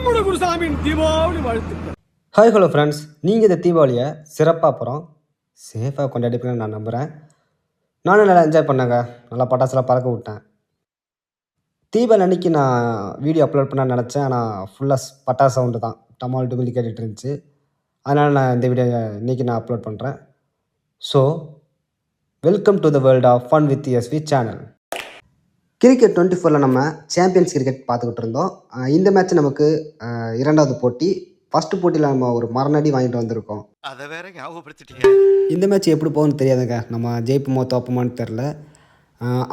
நம்முடைய குருசாமியின் தீபாவளி வாழ்த்துக்கள். Hi hello friends, நீங்கள் இந்த தீபாவளியை சிறப்பாக அப்புறம் சேஃபாக கொண்டாடிப்பீங்கன்னு நான் நம்புகிறேன். நானும் நல்லா என்ஜாய் பண்ணேங்க. நல்லா பட்டாசுலாம் பறக்க விட்டேன். தீபாவளி அன்றைக்கி நான் வீடியோ அப்லோட் பண்ண நினச்சேன். ஆனால் ஃபுல்லாக பட்டாசு சவுண்டு தான் டமால் டுமில் கேட்டுட்டு இருந்துச்சு. அதனால் நான் இந்த வீடியோ இன்றைக்கி நான் அப்லோட் பண்ணுறேன். So welcome to the world of fun with SV channel. Cricket 24ல் நம்ம சாம்பியன்ஸ் கிரிக்கெட் பார்த்துக்கிட்டு இருந்தோம். இந்த மேட்ச் நமக்கு இரண்டாவது போட்டி. ஃபஸ்ட்டு போட்டியில் நம்ம ஒரு மரணடி வாங்கிட்டு வந்திருக்கோம். அதை வேற ஞாபகப்படுத்திட்டீங்க. இந்த மேட்ச் எப்படி போகும்னு தெரியாதுங்க. நம்ம ஜெயிப்போமோ தோப்போமான்னு தெரில.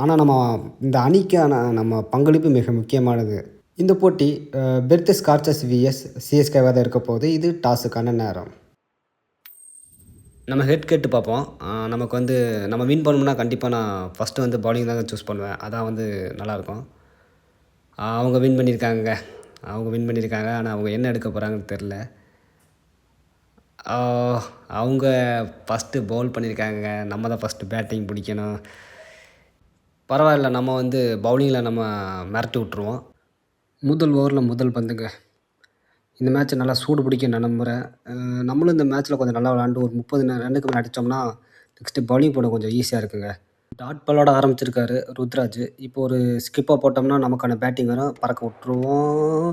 ஆனால் நம்ம இந்த அணிக்கான நம்ம பங்களிப்பு மிக முக்கியமானது. இந்த போட்டி பெர்த் ஸ்கார்ச்சர்ஸ் விஎஸ் சிஎஸ்கேவாக தான் இருக்க போகுது. இது டாஸுக்கான நேரம். நம்ம ஹெட் கேட்டு பார்ப்போம். நமக்கு வந்து நம்ம வின் பண்ணணும்னா கண்டிப்பாக நான் ஃபஸ்ட்டு வந்து பவுலிங் தாங்க சூஸ் பண்ணுவேன். அதான் வந்து நல்லாயிருக்கும். அவங்க வின் பண்ணியிருக்காங்க. ஆனால் அவங்க என்ன எடுக்க போகிறாங்கன்னு தெரில. அவங்க ஃபஸ்ட்டு பவுல் பண்ணியிருக்காங்க. நம்ம தான் ஃபஸ்ட்டு பேட்டிங் பிடிக்கணும். பரவாயில்ல, நம்ம வந்து பவுலிங்கில் நம்ம மிரட்டி விட்ருவோம். முதல் ஓவரில் முதல் பந்துங்க. இந்த மேட்ச்சை நல்லா சூடு பிடிக்க நான் நம்புகிறேன். நம்மளும் இந்த மேட்ச்சில் கொஞ்சம் நல்லா விளாண்டு ஒரு 30 ரன்னுக்கு மேலே அடித்தோம்னா நெக்ஸ்ட்டு பவுலிங் போட கொஞ்சம் ஈஸியாக இருக்குங்க. டாட் பாலோட ஆரம்பிச்சிருக்காரு ருத்ராஜ். இப்போ ஒரு ஸ்கிப்பாக போட்டோம்னா நமக்கான பேட்டிங் வரும். பறக்க விட்ருவோம்.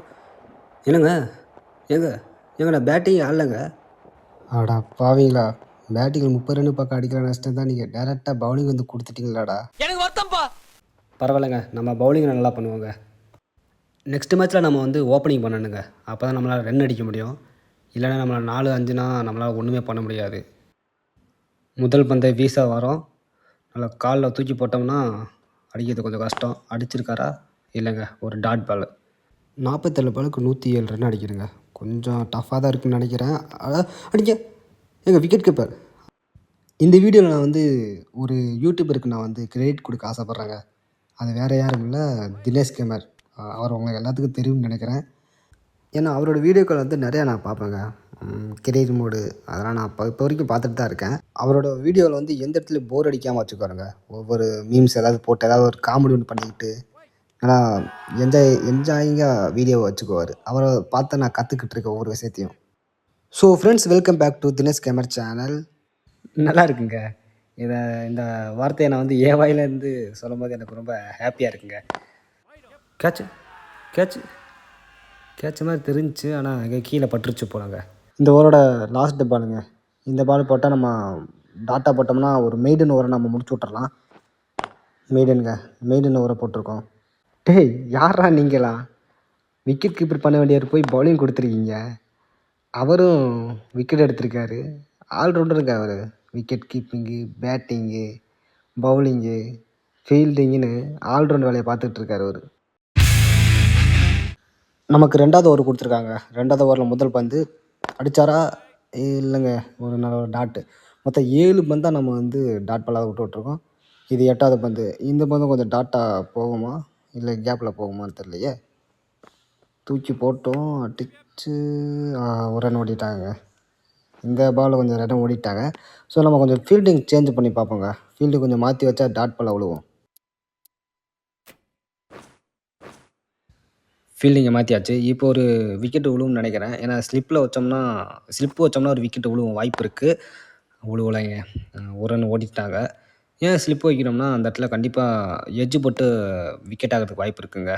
ஏங்கண்ணா பேட்டிங் ஆடலைங்க. ஆடா பாவீங்களா, பேட்டிங்கில் 30 ரன்னு பக்கம் அடிக்கிற நஷ்டம் தான் நீங்கள் டேரெக்டாக பவுலிங் வந்து கொடுத்துட்டீங்களாடா. எனக்கு வருத்தம்ப்பா. பரவாயில்லைங்க, நம்ம பவுலிங் நல்லா பண்ணுவோங்க. நெக்ஸ்ட் மேட்ச்சில் நம்ம வந்து ஓப்பனிங் பண்ணணுங்க. அப்போ தான் நம்மளால் ரன் அடிக்க முடியும். இல்லைன்னா நம்மளால் 4-5னா நம்மளால் ஒன்றுமே பண்ண முடியாது. முதல் பந்தை வீசா வரோம். நல்லா காலில் தூக்கி போட்டோம்னா அடிக்கிறது கொஞ்சம் கஷ்டம். அடிச்சிருக்காரா? இல்லைங்க, ஒரு டாட் பால். 47 பாலுக்கு 107 ரன் அடிக்கிறேங்க. கொஞ்சம் டஃப்பாக தான் இருக்குதுன்னு நினைக்கிறேன். அடிக்க எங்கள் விக்கெட் கீப்பர். இந்த வீடியோவில் நான் வந்து ஒரு யூடியூபருக்கு நான் வந்து கிரெடிட் கொடுக்க ஆசைப்பட்றேங்க. அது வேறு யாரும் இல்லை, தினேஷ் கேமர். அவர் உங்களுக்கு எல்லாத்துக்கும் தெரியும்னு நினைக்கிறேன். ஏன்னா அவரோட வீடியோக்கள் வந்து நிறையா நான் பார்ப்பேங்க. கெரியர் மோடு அதெல்லாம் நான் இப்போ வரைக்கும் பார்த்துட்டு தான் இருக்கேன். அவரோட வீடியோவில் வந்து எந்த இடத்துலையும் போர் அடிக்காமல் வச்சுக்கோருங்க. ஒவ்வொரு மீம்ஸ் ஏதாவது போட்டு ஏதாவது ஒரு காமெடி ஒன்று பண்ணிக்கிட்டு நல்லா என்ஜாயிங்காக வீடியோவை வச்சுக்குவார். அவரை பார்த்து நான் கற்றுக்கிட்டு இருக்கேன் ஒவ்வொரு விஷயத்தையும். So friends, welcome back to Dinesh gamer channel. நல்லா இருக்குங்க. இந்த வார்த்தையை நான் வந்து வாயிலேருந்து சொல்லும் போது எனக்கு ரொம்ப ஹாப்பியாக இருக்குங்க. கேட்ச் மாதிரி தெரிஞ்சிச்சு, ஆனால் எங்கே கீழே பட்டுருச்சு போனாங்க. இந்த ஓவரோட லாஸ்ட் பாலுங்க. இந்த பால் போட்டால் நம்ம டாட்டா போட்டோம்னா ஒரு மெய்டன் ஓவரை நம்ம முடிச்சு விட்றலாம். மெய்டன் ஓவரை போட்டிருக்கோம். டேய் யாரா நீங்களா? விக்கெட் கீப்பர் பண்ண வேண்டியவர் போய் பவுலிங் கொடுத்துருக்கீங்க. அவரும் விக்கெட் எடுத்திருக்காரு. ஆல்ரவுண்டருங்க அவர். விக்கெட் கீப்பிங்கு, பேட்டிங்கு, பவுலிங்கு, ஃபீல்டிங்குன்னு ஆல்ரவுண்ட் வேலையை பார்த்துட்ருக்காரு அவர். நமக்கு 2வது ஓவர் கொடுத்துருக்காங்க. 2வது ஓவரில் முதல் பந்து அடித்தாரா? இல்லைங்க, ஒரு நல்ல ஒரு டாட்டு. மொத்தம் 7 பந்தாக நம்ம வந்து டாட் பாலாக விட்டுருக்கோம். இது 8வது பந்து. இந்த பந்து கொஞ்சம் டாட்டாக போகுமா இல்லை கேப்பில் போகுமான்னு தெரியலையே. தூக்கி போட்டோம், அடித்து ஒரு ரன் ஓடிட்டாங்க. இந்த பால் கொஞ்சம் ரன் ஓடிட்டாங்க. ஸோ நம்ம கொஞ்சம் ஃபீல்டிங் சேஞ்ச் பண்ணி பார்ப்போங்க. ஃபீல்டு கொஞ்சம் மாற்றி வச்சா டாட் பாலாக விழுவோம். ஃபீல்டிங்கை மாற்றியாச்சு. இப்போ ஒரு விக்கெட்டு விழுவும்னு நினைக்கிறேன். ஏன்னா ஸ்லிப்பு வச்சோம்னா ஒரு விக்கெட்டு விழுவும் வாய்ப்பு இருக்குது. விழுவலைங்க. ஒரு ரன் ஓடிட்டாங்க. ஏன் ஸ்லிப்பு வைக்கணும்னா அந்த இடத்துல கண்டிப்பாக எட்ஜு போட்டு விக்கெட் ஆகிறதுக்கு வாய்ப்பு இருக்குங்க.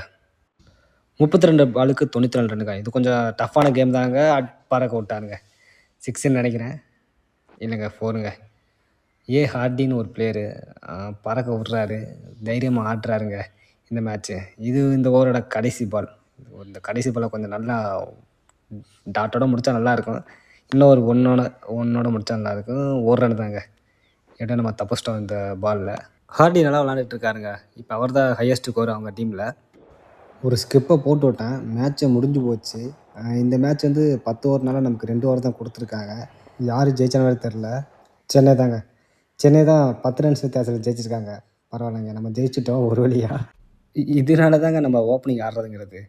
32 பாலுக்கு 94 ரன்னுங்க. இது கொஞ்சம் டஃப்பான கேம் தாங்க. பறக்க விட்டாருங்க. 6ன்னு நினைக்கிறேன். இல்லைங்க, 4ங்க. ஹார்டின்னு ஒரு பிளேயரு பறக்க விட்றாரு. தைரியமாக ஆடுறாருங்க இந்த மேட்ச்சு. இந்த ஓவரோட கடைசி பால். இந்த கடைசி பாலை கொஞ்சம் நல்லா டாட்டோட முடித்தா நல்லாயிருக்கும். இன்னும் ஒரு ஒன்னோட முடித்தா நல்லாயிருக்கும். ஒரு ரன் தாங்க. ஏன்னா நம்ம தப்பிச்சிட்டோம் இந்த பாலில். ஹார்டி நல்லா விளாண்டுட்ருக்காருங்க. இப்போ அவர் தான் ஹையஸ்ட் ஸ்கோர் அவங்க டீமில். ஒரு ஸ்கிப்பை போட்டு விட்டேன். மேட்ச்சை முடிஞ்சு போச்சு. இந்த மேட்ச் வந்து 10 ஓவர்னால நமக்கு 2 ஓவர் தான் கொடுத்துருக்காங்க. யார் ஜெயிச்ச மாதிரி தெரில. சென்னை தான் 10 ரன்ஸ் வித்தியாசத்தில் ஜெயிச்சிருக்காங்க. பரவாயில்லைங்க, நம்ம ஜெயிச்சிட்டோம் ஒரு வழியாக. இதனால தாங்க நம்ம ஓப்பனிங் ஆடுறதுங்கிறது.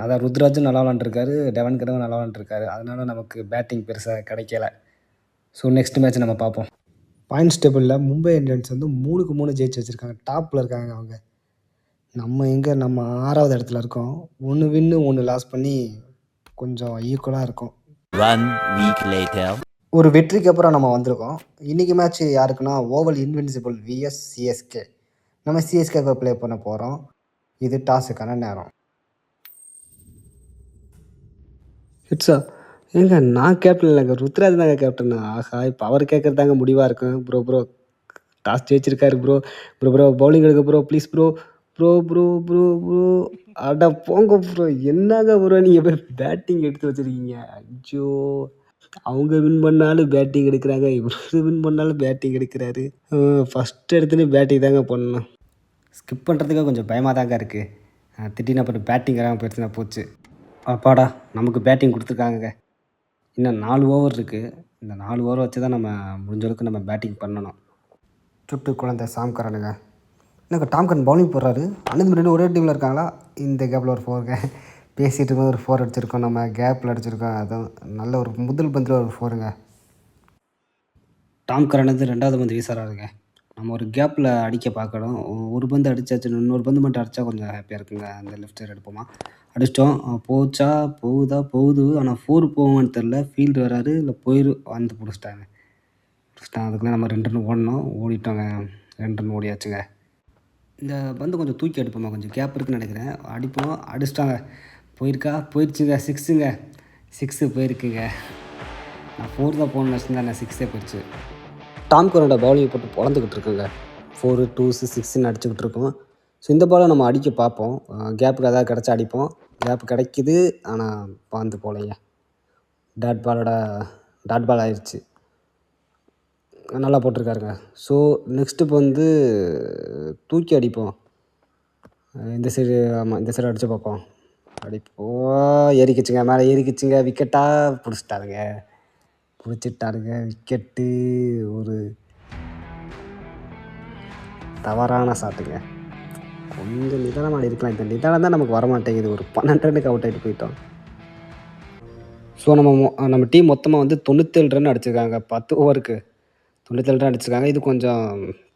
அதான் ருத்ராஜும் நல்லா விளாண்டுருக்காரு, டெவன் கரவும் நல்லா விளாண்டுருக்காரு. அதனால் நமக்கு பேட்டிங் பெருசாக கிடைக்கல. ஸோ நெக்ஸ்ட் மேட்ச் நம்ம பார்ப்போம். பாயிண்ட்ஸ் டேபிளில் மும்பை இந்தியன்ஸ் வந்து 3க்கு 3 ஜெயிச்சு வச்சுருக்காங்க. டாப்பில் இருக்காங்க அவங்க. நம்ம 6வது இடத்துல இருக்கோம். 1 வின்னு 1 லாஸ் பண்ணி கொஞ்சம் ஈக்குவலா இருக்கும். 1 week later. ஒரு வெற்றிக்கு அப்புறம் நம்ம வந்திருக்கோம். இன்னைக்கு மேட்ச் யாருக்குன்னா ஓவல் இன்வின்சிபிள் விஎஸ் சிஎஸ்கே. நம்ம சிஎஸ்கேவை ப்ளே பண்ண போகிறோம். இது டாஸுக்கான நேரம். ஹிட்ஸா ஏங்க நான் கேப்டன் இல்லைங்க, ருத்ராஜ் தாங்க கேப்டன். ஆஹா, இப்போ அவர் கேட்குறது தாங்க முடிவாக இருக்கும். ப்ரோ டாஸ் ஜெயிச்சிருக்காரு ப்ரோ பவுலிங் எடுக்க ப்ளீஸ் ப்ரோ. அட போங்க ப்ரோ, என்னங்க ப்ரோ நீங்கள் போய் பேட்டிங் எடுத்து வச்சுருக்கீங்க. ஐயோ, அவங்க வின் பண்ணாலும் பேட்டிங் எடுக்கிறாங்க, இவர் வின் பண்ணாலும் பேட்டிங் எடுக்கிறாரு. ஃபஸ்ட் எடுத்துன்னு பேட்டிங் தாங்க பண்ணணும். ஸ்கிப் பண்ணுறதுக்கு கொஞ்சம் பயமாக தாங்க இருக்குது. திடீர்னு அப்புறம் பேட்டிங் வராமல் போயிடுச்சுன்னா போச்சு. அப்பாடா, நமக்கு பேட்டிங் கொடுத்துருக்காங்க. இன்னும் 4 ஓவர் இருக்குது. இந்த 4 ஓவர் வச்சு தான் நம்ம முடிஞ்ச அளவுக்கு நம்ம பேட்டிங் பண்ணணும். சுட்டு குழந்தை சாம் கரனுங்க. எனக்கு டாம் கரன் பவுலிங் போடுறாரு. அனந்த் ரெண்டு ஒரே டீமில் இருக்காங்களா? இந்த கேப்பில் ஒரு 4ங்க. பேசிகிட்டு இருக்கும்போது ஒரு 4 அடிச்சிருக்கோம், நம்ம கேப்பில் அடிச்சிருக்கோம். அதுவும் நல்ல ஒரு முதல் பந்தில் ஒரு 4ங்க. டாம் கரன் வந்து 2வது பந்து வீசுறாருங்க. நம்ம ஒரு கேப்பில் அடிக்க பார்க்கணும். ஒரு பந்து அடிச்சாச்சு, இன்னொரு பந்து மட்டும் அடித்தா கொஞ்சம் ஹாப்பியாக இருக்குங்க. அந்த லெஃப்ட் சைடு எடுப்போமா, அடிச்சிட்டோம். போகுது. ஆனால் 4 போகுமான்னு தெரில. ஃபீல்டு வராரு, இல்லை வந்து பிடிச்சிட்டாங்க. அதுக்குள்ளே நம்ம 2 ரன் ஓடணும். ஓடிட்டோங்க, 2 ரன் ஓடியாச்சுங்க. இந்த பந்து கொஞ்சம் தூக்கி அடிப்போமா, கொஞ்சம் கேப் இருக்குன்னு நினைக்கிறேன். அடிப்போம், அடிச்சிட்டாங்க. போயிடுச்சுங்க. 6 போயிருக்குங்க. நான் 4 தான் போகணும்னு வச்சுருந்தேன், நான் 6 போயிடுச்சு. டாம் கரனோட பவுலிங் போட்டு பொழந்துக்கிட்டு இருக்குங்க. 4 2 6 அடிச்சுக்கிட்டு இருக்கோம். ஸோ இந்த பாலை நம்ம அடிக்க பார்ப்போம். கேப்புக்கு ஏதாவது கிடச்சா அடிப்போம். கேப் கிடைக்கிது, ஆனால் பாந்து போலைங்க. டாட் பால் ஆயிடுச்சு. நல்லா போட்டிருக்காருங்க. ஸோ நெக்ஸ்ட்டு இப்போ வந்து தூக்கி அடிப்போம். இந்த சைடு அடித்து பார்ப்போம். ஏறிக்கிச்சுங்க, மேலே ஏறிக்கிச்சுங்க. விக்கெட்டாக பிடிச்சிட்டாருங்க விக்கெட்டு. ஒரு தவறான ஷாட்டுங்க. கொஞ்சம் நிதானமாக ஆடி இருக்கலாம். இந்த நிதானம் தான் நமக்கு வரமாட்டேங்குது. ஒரு 12 ரன்னுக்கு அவுட் ஆகிட்டு போயிட்டோம். ஸோ நம்ம டீம் மொத்தமாக வந்து 97 ரன் அடிச்சிருக்காங்க. 10 ஓவருக்கு 97 ரன் அடிச்சிருக்காங்க. இது கொஞ்சம்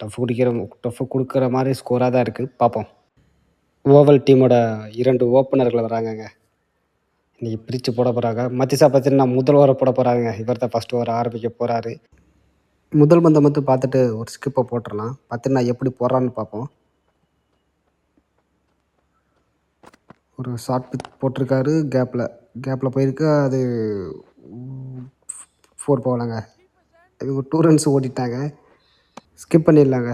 டஃப் கொடுக்குற மாதிரி ஸ்கோராக தான் இருக்குது. பார்ப்போம். ஓவல் டீமோட 2 ஓப்பனர்கள் வராங்கங்க. இன்றைக்கி பிரித்து போட போகிறாங்க. மத்திசா பார்த்தீங்கன்னா முதல் ஓவரை போட போகிறாங்க. இவர் தான் ஃபஸ்ட் ஓவர் ஆரம்பிக்க போகிறாரு. முதல் பந்தை மட்டும் பார்த்துட்டு ஒரு ஸ்கிப்பை போட்டுடலாம். பார்த்தீங்கன்னா எப்படி போடுறான்னு பார்ப்போம். ஒரு ஷார்ட் பிச் போட்டிருக்காரு. கேப்பில் போயிருக்கு. அது 4 போகலாங்க. இவங்க 2 ரன்ஸ் ஓடிட்டாங்க. ஸ்கிப் பண்ணிடலாங்க.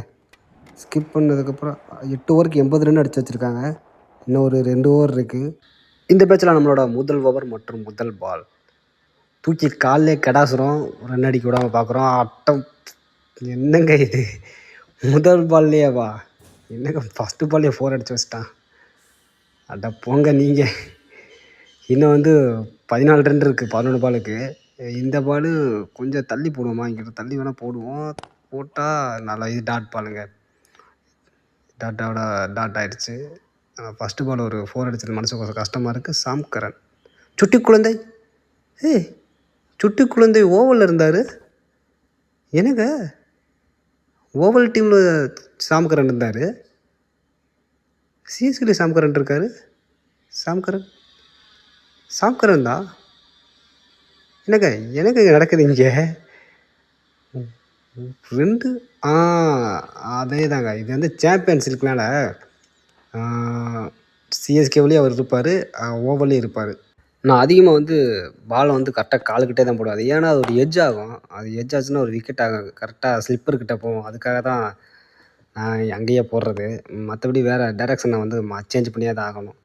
ஸ்கிப் பண்ணதுக்கப்புறம் 8 ஓவருக்கு 80 ரன் அடித்து வச்சுருக்காங்க. இன்னும் ஒரு 2 ஓவர் இருக்குது. இந்த பேட்சில் நம்மளோட முதல் ஓவர் மற்றும் முதல் பால். தூக்கி காலிலே கடாசுறோம், ரன் அடிக்க விடாமல் பார்க்குறோம். அட்டம், என்னங்க இது? முதல் பால்லையேவா? என்னங்க ஃபஸ்ட்டு பால்லையே 4 அடித்து வச்சிட்டான். அட போங்க நீங்கள். இன்னும் வந்து 14 ரன் இருக்குது 11 பாலுக்கு. இந்த பால் கொஞ்சம் தள்ளி போடுவோமா? இங்கே தள்ளி வேணால் போடுவோம். போட்டால் நல்லா. இது டாட் பாலுங்க. டாட் ஆகிடுச்சு. ஃபஸ்ட்டு பால் ஒரு 4 அடிச்சது மனசுக்கு கொஞ்சம் கஷ்டமாக இருக்குது. சாம் கரன் சுட்டி குழந்தை ஓவலில் இருந்தார். என்னங்க ஓவல் டீமில் சாம் கரன் இருந்தார், சிஎஸ்கேல சாம் கரன் இருக்கார். சாம் கரன் தான். எனக்கு இங்கே நடக்குது இங்கே 2. அதே தாங்க. இது வந்து சாம்பியன்ஸ் லீக்னால சிஎஸ்கேவிலேயே அவர் இருப்பார், ஓவல்லையும் இருப்பார். நான் அதிகமாக வந்து பாலை வந்து கரெக்டாக காலுக்கிட்டே தான் போடுவேன். அது ஏன்னா அது ஒரு எட்ஜ் ஆகும். அது எட்ஜ் ஆச்சுன்னா ஒரு விக்கெட் ஆகும். கரெக்டாக ஸ்லிப்பர்கிட்ட போகும். அதுக்காக தான் நான் அங்கேயே போடுறது. மற்றபடி வேறு டைரெக்ஷன் நான் வந்து சேஞ்ச் பண்ணியே தான் ஆகணும்.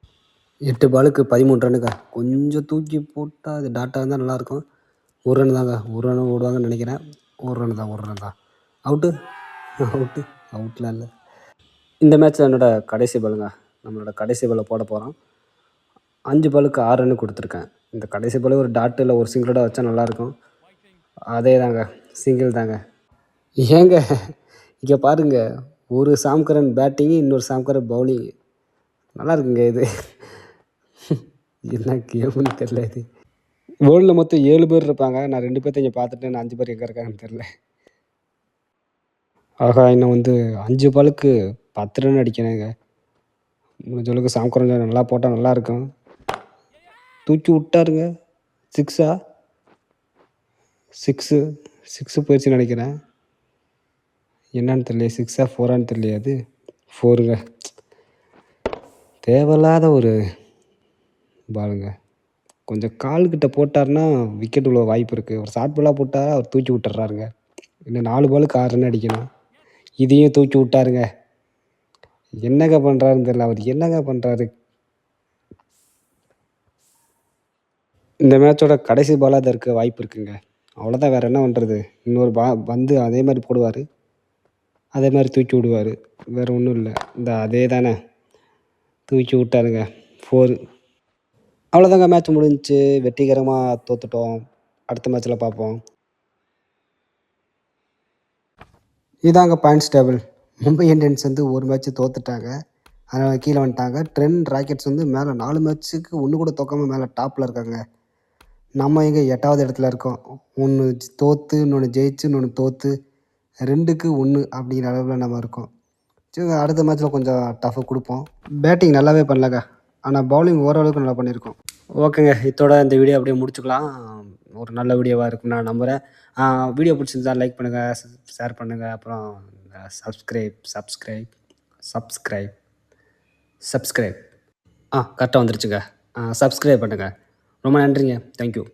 8 பாலுக்கு 13 ரன்னுங்க. கொஞ்சம் தூக்கி போட்டால் அது டாட்டாக இருந்தால் நல்லாயிருக்கும். 1 ரன் தாங்க. 1 ரன் ஓடுவாங்கன்னு நினைக்கிறேன். 1 ரன் தான். அவுட்லாம் இல்லை. இந்த மேட்ச்சில் நம்மளோட கடைசி பாலை போட போகிறோம். 5 பாலுக்கு 6 ரன்னு கொடுத்துருக்கேன். இந்த கடைசி பால் ஒரு டாட்டு இல்லை ஒரு சிங்கிளோட வச்சா நல்லாயிருக்கும். அதே தாங்க, சிங்கிள் தாங்க. ஏங்க இங்கே பாருங்கள், ஒரு சாம் கரன் பேட்டிங்கு, இன்னொரு சாம் கரன் பவுலிங். நல்லா இருக்குங்க இது. என்ன கேம்னு தெரில. இது வேர்ல்டில் மொத்தம் 7 பேர் இருப்பாங்க. நான் 2 பேர்த்த இங்கே பார்த்துட்டேன். 5 பேர் எங்கே இருக்காங்கன்னு தெரில. ஆகா, இன்னும் வந்து 5 பாலுக்கு 10 ரன் அடிக்கணுங்க. முடிஞ்ச அளவுக்கு சாம்குரன் நல்லா போட்டால் நல்லாயிருக்கும். தூக்கி விட்டாருங்க. 6ஆ? 6 போயிடுச்சுன்னு நினைக்கிறேன். என்னன்னு தெரியலையே, 6ஆ 4ஆன்னு தெரியலையே அது. 4ங்க. தேவையில்லாத ஒரு பாலுங்க. கொஞ்சம் கால்கிட்ட போட்டாருன்னா விக்கெட் விழ வாய்ப்பு இருக்குது. ஒரு ஷார்ட் பாலாக போட்டால் அவர் தூக்கி விட்டுறாருங்க. இன்னும் 4 பாலுக்கு 6 ரன் அடிக்கணும். இதையும் தூக்கி விட்டாருங்க. என்னங்க பண்ணுறாருன்னு தெரியல. அவர் என்னங்க பண்ணுறாரு? இந்த மேட்சோட கடைசி பாலாக தான் இருக்க வாய்ப்பு இருக்குங்க. அவ்வளோதான், வேறு என்ன பண்ணுறது? இன்னொரு வந்து அதே மாதிரி போடுவார், அதே மாதிரி தூக்கி விடுவார். வேறு ஒன்றும் இல்லை. இந்த அதே தானே தூக்கி விட்டாருங்க. 4. அவ்வளோதாங்க, மேட்ச் முடிஞ்சிச்சு. வெற்றிகரமாக தோத்துட்டோம். அடுத்த மேட்ச்சில் பார்ப்போம். இதாங்க பாயிண்ட்ஸ் டேபிள். மும்பை இந்தியன்ஸ் வந்து ஒரு மேட்ச்சு தோத்துட்டாங்க, அதனால் கீழே வந்துட்டாங்க. ட்ரெண்ட் ராக்கெட்ஸ் வந்து மேலே 4 மேட்ச்சுக்கு ஒன்று கூட தோக்காமல் மேலே டாப்பில் இருக்காங்க. நம்ம எங்கே 8வது இடத்துல இருக்கோம். 1 தோற்று, இன்னொன்று ஜெயிச்சு, இன்னொன்று தோற்று, 2க்கு 1 அப்படிங்கிற அளவில் நம்ம இருக்கோம். சரி, அடுத்த மேட்ச்சில் கொஞ்சம் டஃப்பு கொடுப்போம். பேட்டிங் நல்லாவே பண்ணலங்க, ஆனால் பவுலிங் ஓரளவுக்கு நல்லா பண்ணியிருக்கோம். ஓகேங்க, இதோட இந்த வீடியோ அப்படியே முடிச்சுக்கலாம். ஒரு நல்ல வீடியோவாக இருக்குன்னு நான் நம்புகிறேன். வீடியோ பிடிச்சிருந்தா லைக் பண்ணுங்கள், ஷேர் பண்ணுங்கள், அப்புறம் சப்ஸ்கிரைப் கரெக்டாக வந்துருச்சுங்க. சப்ஸ்கிரைப் பண்ணுங்கள். ரொம்ப நன்றிங்க. தேங்க்யூ.